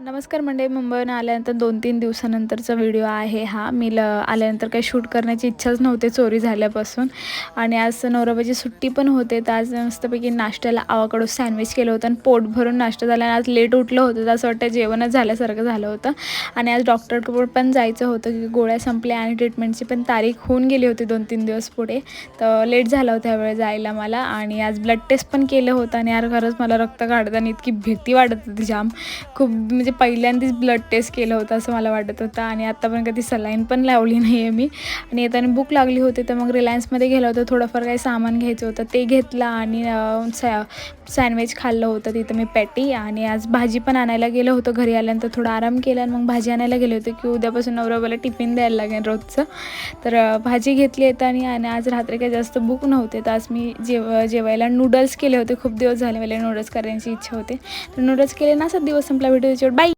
नमस्कार मंडळी, मुंबईहून आल्यानंतर 2-3 दिवसानंतरचा व्हिडिओ आहे हा. आल्यानंतर काही शूट करण्याची इच्छाच नव्हती चोरी झाल्यापासून. आणि आज नवराबाची सुट्टी पण होते, तर आज मस्तपैकी नाश्त्याला आवाकाडो सँडविच केलं होतं आणि पोट भरून नाश्ता झाला. आणि आज लेट उठलं होतं, तर असं वाटतं जेवणच झाल्यासारखं झालं होतं. आणि आज डॉक्टरकडे पण जायचं होतं, की गोळ्या संपल्या आणि ट्रीटमेंटची पण तारीख होऊन गेली होती 2-3 दिवस पुढे. तर लेट झालं होतं ह्यावेळी जायला मला. आणि आज ब्लड टेस्ट पण केलं होतं आणि यार खरंच मला रक्त काढताना इतकी भीती वाटत होती जाम. खूप म्हणजे पहिल्यांदाच ब्लड टेस्ट केलं होतं असं मला वाटत होतं. आणि आता पण कधी सलाईन पण लावली नाही आहे मी. आणि येताना भूक लागली होती, तर मग रिलायन्समध्ये गेलं होतं, थोडंफार काही सामान घ्यायचं होतं ते घेतलं. आणि सँडविच खाल्लं होतं तिथं मी पॅटी. आणि आज भाजी पण आणायला गेलं होतं, घरी आल्यानंतर थोडा आराम केला आणि मग भाजी आणायला गेले होते, की उद्यापासून नवऱ्याला टिफिन द्यायला लागेल रोजचं. तर भाजी घेतली येताना. आणि आज रात्री काही जास्त भूक नव्हते, तर आज मी जेवायला नूडल्स केले होते. खूप दिवस झाले मला नूडल्स करण्याची इच्छा होते, तर नूडल्स केले ना. असा दिवस संपला. व्हिडिओ